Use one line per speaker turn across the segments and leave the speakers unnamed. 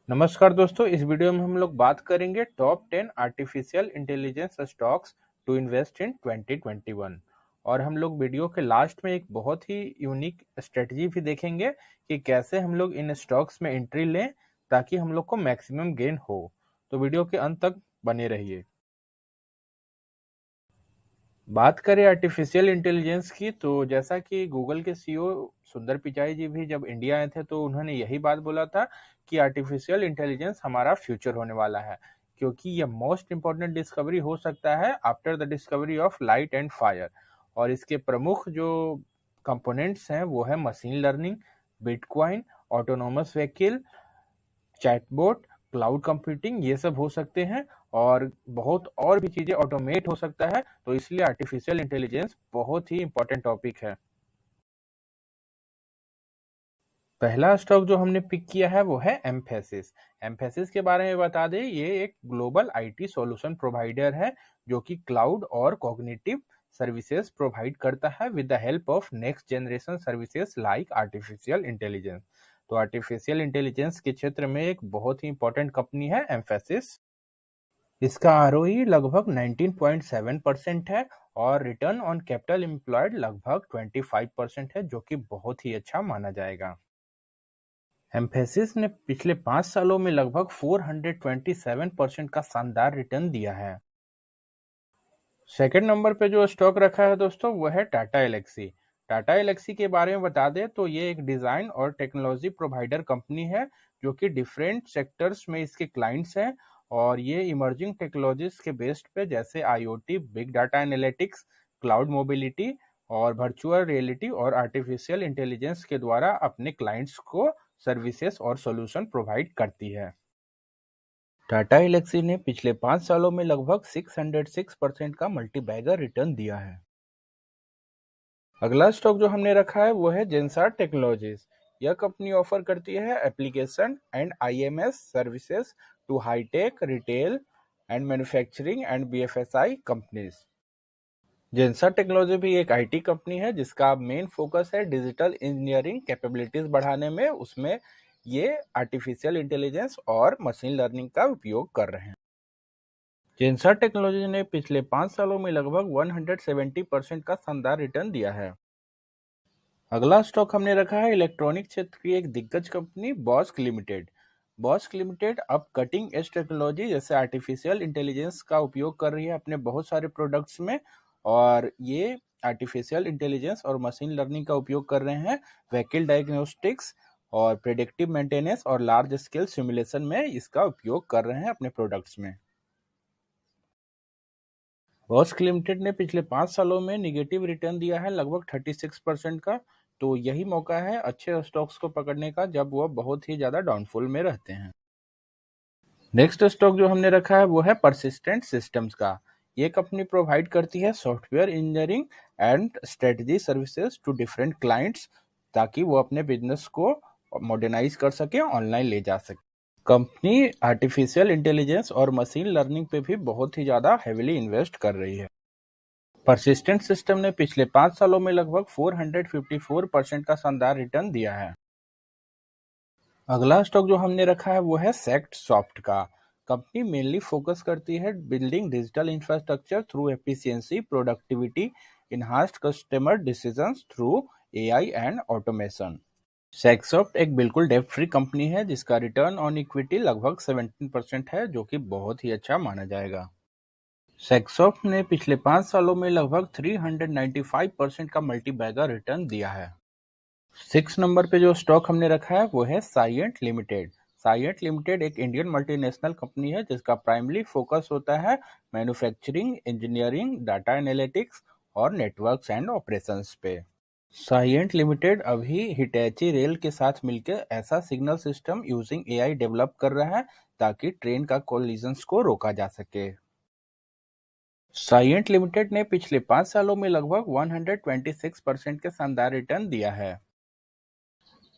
नमस्कार दोस्तों, इस वीडियो में हम लोग बात करेंगे top 10 artificial intelligence stocks to invest in 2021। और हम लोग वीडियो के लास्ट में एक बहुत ही यूनिक स्ट्रेटजी भी देखेंगे कि कैसे हम लोग इन स्टॉक्स में एंट्री लें ताकि हम लोग को मैक्सिमम गेन हो। तो वीडियो के अंत तक बने रहिए। बात करें आर्टिफिशियल इंटेलिजेंस की, तो जैसा कि गूगल के सीईओ सुंदर पिचाई जी भी जब इंडिया आए थे तो उन्होंने यही बात बोला था कि आर्टिफिशियल इंटेलिजेंस हमारा फ्यूचर होने वाला है, क्योंकि ये मोस्ट इंपॉर्टेंट डिस्कवरी हो सकता है after the discovery of light and fire. और इसके प्रमुख जो कंपोनेंट्स हैं वो है machine learning, bitcoin, autonomous vehicle, chatbot, cloud computing, ये सब हो सकते हैं। और बहुत और भी चीजें ऑटोमेट हो सकता है, तो इसलिए आर्टिफिशियल इंटेलिजेंस बहुत ही इंपॉर्टेंट टॉपिक है। पहला स्टॉक जो हमने पिक किया है वो है एम्फेसिस। एम्फेसिस के बारे में बता दें, ये एक ग्लोबल आईटी सॉल्यूशन प्रोवाइडर है जो कि क्लाउड और कॉग्निटिव सर्विसेज प्रोवाइड करता है with the help of next generation services like artificial intelligence. तो आर्टिफिशियल इंटेलिजेंस के क्षेत्र में एक बहुत ही इंपॉर्टेंट कंपनी है एम्फेसिस। इसका आरओई लगभग 19.7% है और रिटर्न ऑन कैपिटल एम्प्लॉयड लगभग 25% है, जो कि बहुत ही अच्छा माना जाएगा। एम्फेसिस ने पिछले 5 सालों में लगभग 427% का शानदार रिटर्न दिया है। सेकंड नंबर पे जो स्टॉक रखा है दोस्तों वो है टाटा एलेक्सी। टाटा एलेक्सी के बारे में बता दें तो ये एक डिज़ाइन और टेक्नोलॉजी प्रोवाइडर कंपनी है जो कि डिफरेंट सेक्टर्स में इसके क्लाइंट्स हैं। और ये इमर्जिंग टेक्नोलॉजीज के बेस्ड पे जैसे IoT, big data analytics, cloud mobility और वर्चुअल रियलिटी और आर्टिफिशियल इंटेलिजेंस के द्वारा अपने क्लाइंट्स को सर्विसेज और सॉल्यूशन प्रोवाइड करती है। टाटा एलेक्सी ने पिछले 5 सालों में लगभग 606% का मल्टीबैगर रिटर्न दिया है। अगला स्टॉक जो हमने रखा है वो है जेनसार टेक्नोलॉजीज। यह कंपनी ऑफर करती है application and IMS services to hi-tech, retail and manufacturing and BFSI companies. Zensar technology भी एक आईटी कंपनी है जिसका मेन फोकस है डिजिटल इंजीनियरिंग कैपेबिलिटीज बढ़ाने में। उसमें ये आर्टिफिशियल इंटेलिजेंस और मशीन लर्निंग का उपयोग कर रहे हैं। जेनसार टेक्नोलॉजी ने पिछले 5 सालों में लगभग 170% का शानदार रिटर्न दिया है। अगला स्टॉक हमने रखा है इलेक्ट्रॉनिक क्षेत्र की एक दिग्गज कंपनी बॉस्क लिमिटेड। बॉस्क लिमिटेड अब कटिंग एज टेक्नोलॉजी जैसे आर्टिफिशियल इंटेलिजेंस का उपयोग कर रही है अपने बहुत सारे प्रोडक्ट्स में। और ये आर्टिफिशियल इंटेलिजेंस और मशीन लर्निंग का उपयोग कर रहे हैं व्हीकल डायग्नोस्टिक्स और प्रेडिक्टिव मेंटेनेंस और लार्ज स्केल सिमुलेशन में इसका उपयोग कर रहे हैं अपने प्रोडक्ट्स में। बॉस्क लिमिटेड ने पिछले 5 सालों में निगेटिव रिटर्न दिया है लगभग 36% का। तो यही मौका है अच्छे स्टॉक्स को पकड़ने का जब वह बहुत ही ज्यादा डाउनफॉल में रहते हैं। नेक्स्ट स्टॉक जो हमने रखा है वो है परसिस्टेंट सिस्टम्स का। ये कंपनी प्रोवाइड करती है software engineering and strategy services to different clients ताकि वो अपने बिजनेस को मॉडर्नाइज कर सके, ऑनलाइन ले जा सके। कंपनी आर्टिफिशियल इंटेलिजेंस और मशीन लर्निंग पे भी बहुत ही ज़्यादा हेविली इन्वेस्ट कर रही है। परसिस्टेंट सिस्टम ने पिछले 5 सालों में लगभग 454% का शानदार रिटर्न दिया है। अगला स्टॉक जो हमने रखा है वो है सेक्ट सॉफ्ट का। कंपनी मेनली फोकस करती है building digital infrastructure through efficiency, productivity, enhanced customer decisions through AI and automation. Saksoft एक बिल्कुल डेब्ट फ्री कंपनी है जिसका रिटर्न ऑन इक्विटी लगभग 17% है, जो कि बहुत ही अच्छा माना जाएगा। सेक्सॉफ्ट ने पिछले 5 सालों में लगभग 395% का मल्टीबैगर रिटर्न दिया है। 6 नंबर पे जो स्टॉक हमने रखा है वो है साइएंट लिमिटेड। साइएंट लिमिटेड एक इंडियन मल्टीनेशनल कंपनी है जिसका प्राइमरी फोकस होता है मैन्युफैक्चरिंग, इंजीनियरिंग, डाटा एनालिटिक्स और नेटवर्क्स एंड ऑपरेशंस पे। साइएंट लिमिटेड अभी हिटैची रेल के साथ मिलकर ऐसा signal system using AI develop कर रहा है ताकि ट्रेन का कोलिजन्स को रोका जा सके। साइएंट लिमिटेड ने पिछले 5 सालों में लगभग 126% के शानदार रिटर्न दिया है।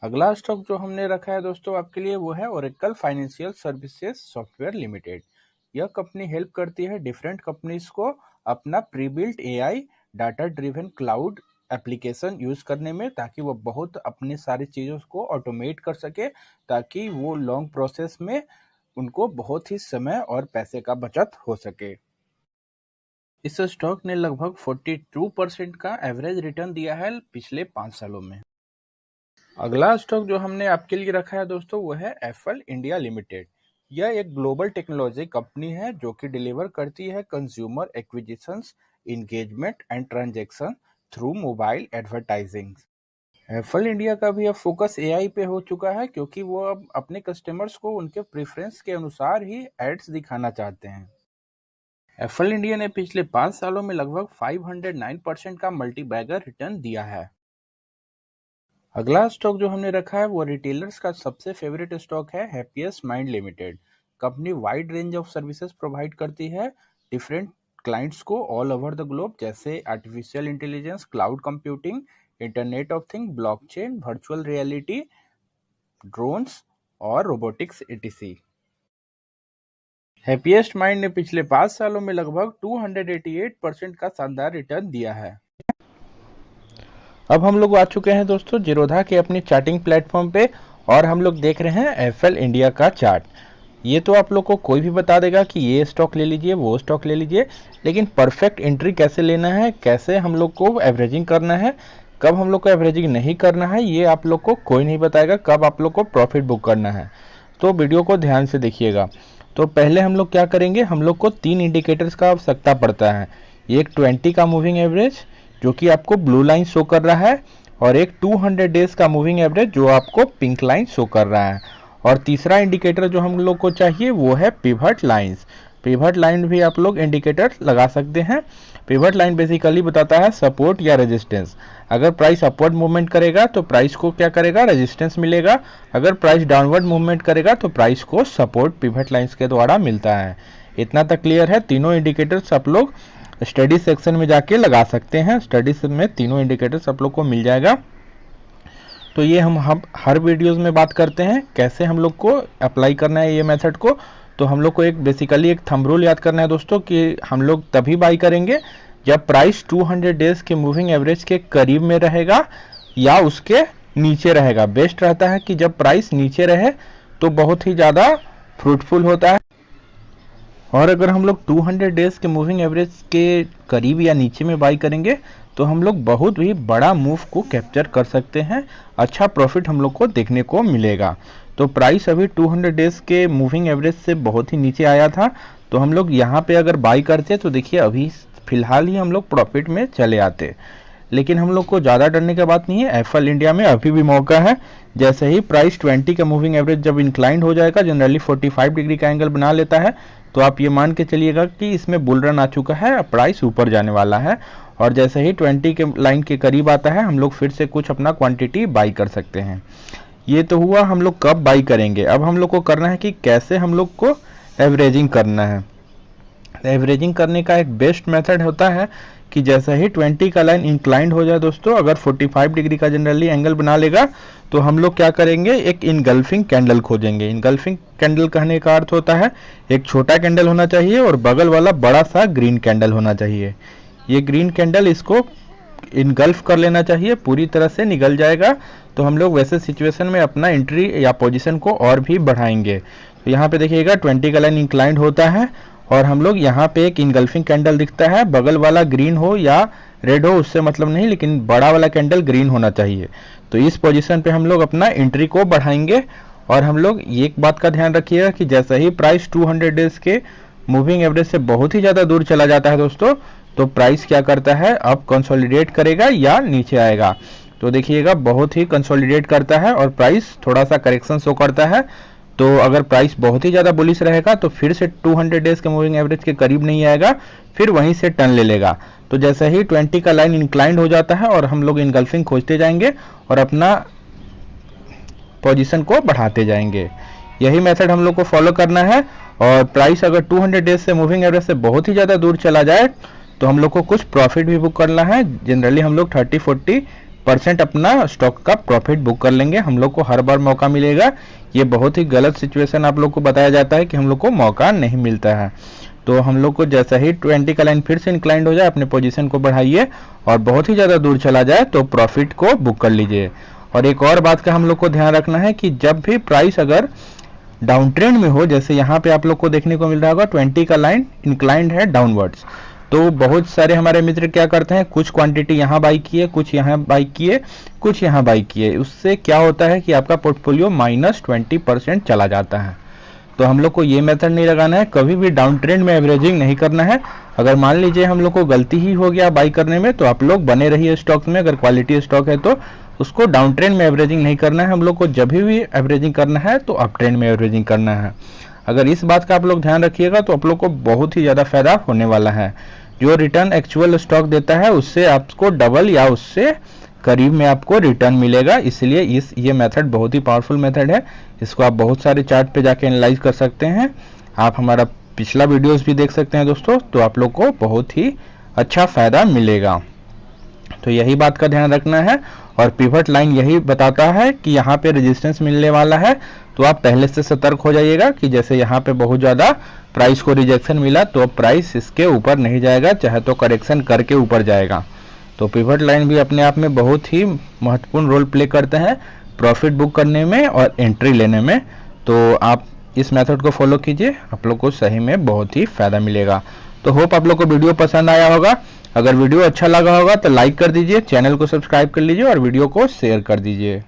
अगला स्टॉक जो हमने रखा है दोस्तों आपके लिए वो है Oracle financial services software limited. यह कंपनी हेल्प करती है डिफरेंट कंपनीज को अपना pre built AI, data driven cloud application use करने में, ताकि वो बहुत अपने सारी चीजों को ऑटोमेट कर सके, ताकि वो लॉन्ग प्रोसेस में उनको बहुत ही समय और पैसे का बचत हो सके। इस स्टॉक ने लगभग 42% का एवरेज रिटर्न दिया है पिछले 5 सालों में। अगला स्टॉक जो हमने आपके लिए रखा है दोस्तों, वो है एफएल इंडिया लिमिटेड। यह एक ग्लोबल टेक्नोलॉजी कंपनी है जो कि डिलीवर करती है consumer acquisitions, engagement and transaction through mobile advertising. FL India का भी अब फोकस एआई पे हो चुका है, क्योंकि वो अब अपने कस्टमर्स को उनके प्रेफरेंस के अनुसार ही एड्स दिखाना चाहते हैं। एफएल इंडिया ने पिछले 5 सालों में लगभग 509% का मल्टीबैगर रिटर्न दिया है। अगला स्टॉक जो हमने रखा है वो रिटेलर्स का सबसे फेवरेट स्टॉक है happiest mind limited. Company wide range of services provide करती है डिफरेंट क्लाइंट्स को ऑल ओवर द ग्लोब, जैसे artificial intelligence, cloud computing, internet of thing, blockchain, virtual reality, drones और रोबोटिक्स etc। हैप्पीएस्ट माइंड ने पिछले 5 सालों में लगभग 288% का शानदार रिटर्न दिया है। अब हम लोग आ चुके हैं दोस्तों जीरोधा के अपनी चार्टिंग प्लेटफॉर्म पे, और हम लोग देख रहे हैं एफएल इंडिया का चार्ट। ये तो आप लोग को कोई भी बता देगा कि ये स्टॉक ले लीजिए, वो स्टॉक ले लीजिए, लेकिन परफेक्ट एंट्री कैसे लेना है, कैसे हम लोग को एवरेजिंग करना है, कब हम लोग को एवरेजिंग नहीं करना है, ये आप लोग को कोई नहीं बताएगा। कब आप लोग को प्रॉफिट बुक करना है, तो वीडियो को ध्यान से देखिएगा। तो पहले हम लोग क्या करेंगे, हम लोग को 3 इंडिकेटर्स का आवश्यकता पड़ता है। एक 20 का मूविंग एवरेज जो कि आपको ब्लू लाइन शो कर रहा है, और एक 200 डेज का मूविंग एवरेज जो आपको पिंक लाइन शो कर रहा है, और तीसरा इंडिकेटर जो हम लोग को चाहिए वो है पिवट लाइंस। पिवट लाइन भी आप लोग इंडिकेटर लगा सकते हैं। पिवट लाइन बेसिकली बताता है सपोर्ट या रेजिस्टेंस। अगर प्राइस अपवर्ड मूवमेंट करेगा तो प्राइस को क्या करेगा, रेजिस्टेंस मिलेगा। अगर प्राइस डाउनवर्ड मूवमेंट करेगा तो प्राइस को सपोर्ट पिवट लाइंस के द्वारा मिलता है। इतना तक क्लियर है। तीनों इंडिकेटर्स आप लोग स्टडी सेक्शन में जाके लगा सकते हैं। स्टडी में तीनों इंडिकेटर्स आप लोग को मिल जाएगा। तो ये हम हर वीडियोस में बात करते हैं कैसे हम लोग को अप्लाई करना है ये मेथड को। तो हम लोग को एक बेसिकली एक थंब रूल याद करना है दोस्तों कि हम लोग तभी बाई करेंगे जब प्राइस 200 डेज के मूविंग एवरेज के करीब में रहेगा या उसके नीचे रहेगा। बेस्ट रहता है कि जब प्राइस नीचे रहे तो बहुत ही ज़्यादा फ्रूटफुल होता है, और अगर हम लोग 200 डेज के मूविंग एवरेज के करीब या नीचे में बाई करेंगे तो हम लोग बहुत ही बड़ा मूव को कैप्चर कर सकते हैं। अच्छा प्रॉफिट हम लोग को देखने को मिलेगा। तो प्राइस अभी 200 डेज के मूविंग एवरेज से बहुत ही नीचे आया था, तो हम लोग यहाँ पे अगर बाई करते तो देखिए अभी फिलहाल ही हम लोग प्रॉफिट में चले आते। लेकिन हम लोग को ज़्यादा डरने की बात नहीं है। एफएल इंडिया में अभी भी मौका है। जैसे ही प्राइस 20 का मूविंग एवरेज जब इंक्लाइंड हो जाएगा, जनरली 45 डिग्री का एंगल बना लेता है, तो आप ये मान के चलिएगा कि इसमें बुल रन आ चुका है, प्राइस ऊपर जाने वाला है। और जैसे ही 20 के लाइन के करीब आता है हम लोग फिर से कुछ अपना क्वांटिटी बाई कर सकते हैं। ये तो हुआ हम लोग कब बाई करेंगे। अब हम लोग को करना है कि कैसे हम लोग को एवरेजिंग करना है। एवरेजिंग करने का एक बेस्ट मेथड होता है कि जैसे ही 20 का लाइन इंक्लाइंड हो जाए दोस्तों, अगर 45 डिग्री का जनरली एंगल बना लेगा तो हम लोग क्या करेंगे, एक इनगल्फिंग कैंडल खोजेंगे। इनगल्फिंग कैंडल कहने का अर्थ होता है एक छोटा कैंडल होना चाहिए और बगल वाला बड़ा सा ग्रीन कैंडल होना चाहिए। ये ग्रीन कैंडल इसको इनगल्फ कर लेना चाहिए, पूरी तरह से निगल जाएगा तो हम लोग वैसे सिचुएशन में अपना एंट्री या पोजीशन को और भी बढ़ाएंगे। तो यहाँ पे देखिएगा 20 का लाइन इंक्लाइंड होता है और हम लोग यहाँ पे एक इनगल्फिंग कैंडल दिखता है, बगल वाला ग्रीन हो या रेड हो उससे मतलब नहीं, लेकिन बड़ा वाला कैंडल ग्रीन होना चाहिए। तो इस पोजीशन पे हम लोग अपना एंट्री को बढ़ाएंगे। और हम लोग एक बात का ध्यान रखिएगा कि जैसे ही प्राइस 200 डेज के मूविंग एवरेज से बहुत ही ज़्यादा दूर चला जाता है दोस्तों, तो प्राइस क्या करता है, अब कंसोलिडेट करेगा या नीचे आएगा। तो देखिएगा बहुत ही कंसोलिडेट करता है और प्राइस थोड़ा सा करेक्शन शो करता है। तो अगर प्राइस बहुत ही ज़्यादा बुलिश रहेगा तो फिर से 200 डेज के मूविंग एवरेज के करीब नहीं आएगा, फिर वहीं से टर्न ले लेगा। तो जैसे ही 20 का लाइन इंक्लाइंड हो जाता है और हम लोग इनगल्फिंग खोजते जाएंगे और अपना पोजीशन को बढ़ाते जाएंगे। यही मेथड हम लोग को फॉलो करना है। और प्राइस अगर 200 डेज से मूविंग एवरेज से बहुत ही ज़्यादा दूर चला जाए तो हम लोग को कुछ प्रॉफिट भी बुक करना है। जनरली हम लोग 30-40 100% अपना स्टॉक का प्रॉफिट बुक कर लेंगे। हम लोग को हर बार मौका मिलेगा, ये बहुत ही गलत सिचुएशन आप लोग को बताया जाता है कि हम लोग को मौका नहीं मिलता है। तो हम लोग को जैसा ही 20 का लाइन फिर से इंक्लाइंड हो जाए, अपने पोजीशन को बढ़ाइए और बहुत ही ज़्यादा दूर चला जाए तो प्रॉफिट को बुक कर लीजिए। और एक और बात का हम लोग को ध्यान रखना है कि जब भी प्राइस अगर डाउन ट्रेंड में हो, जैसे यहाँ पे आप लोग को देखने को मिल रहा होगा 20 का लाइन इंक्लाइंड है डाउनवर्ड्स, तो बहुत सारे हमारे मित्र क्या करते हैं, कुछ क्वांटिटी यहाँ बाई किए, कुछ यहाँ बाई किए, कुछ यहाँ बाई किए। उससे क्या होता है कि आपका पोर्टफोलियो -20% चला जाता है। तो हम लोग को ये मेथड नहीं लगाना है, कभी भी डाउन ट्रेंड में एवरेजिंग नहीं करना है। अगर मान लीजिए हम लोग को गलती ही हो गया बाई करने में, तो आप लोग बने रहिए स्टॉक में। अगर क्वालिटी स्टॉक है तो उसको डाउन ट्रेंड में एवरेजिंग नहीं करना है। हम लोग को जब भी एवरेजिंग करना है तो अप ट्रेंड में एवरेजिंग करना है। अगर इस बात का आप लोग ध्यान रखिएगा तो आप लोग को बहुत ही ज़्यादा फायदा होने वाला है। जो रिटर्न एक्चुअल स्टॉक देता है उससे आपको डबल या उससे करीब में आपको रिटर्न मिलेगा। इसलिए ये मेथड बहुत ही पावरफुल मेथड है। इसको आप बहुत सारे चार्ट पे जाके एनालाइज कर सकते हैं। आप हमारा पिछला वीडियोस भी देख सकते हैं दोस्तों, तो आप लोग को बहुत ही अच्छा फायदा मिलेगा। तो यही बात का ध्यान रखना है। और पिवट लाइन यही बताता है कि यहाँ पे रेजिस्टेंस मिलने वाला है, तो आप पहले से सतर्क हो जाइएगा कि जैसे यहाँ पे बहुत ज़्यादा प्राइस को रिजेक्शन मिला तो अब प्राइस इसके ऊपर नहीं जाएगा, चाहे तो करेक्शन करके ऊपर जाएगा। तो पिवट लाइन भी अपने आप में बहुत ही महत्वपूर्ण रोल प्ले करते हैं प्रॉफिट बुक करने में और एंट्री लेने में। तो आप इस मेथड को फॉलो कीजिए, आप लोग को सही में बहुत ही फायदा मिलेगा। तो होप आप लोग को वीडियो पसंद आया होगा। अगर वीडियो अच्छा लगा होगा तो लाइक कर दीजिए, चैनल को सब्सक्राइब कर लीजिए और वीडियो को शेयर कर दीजिए।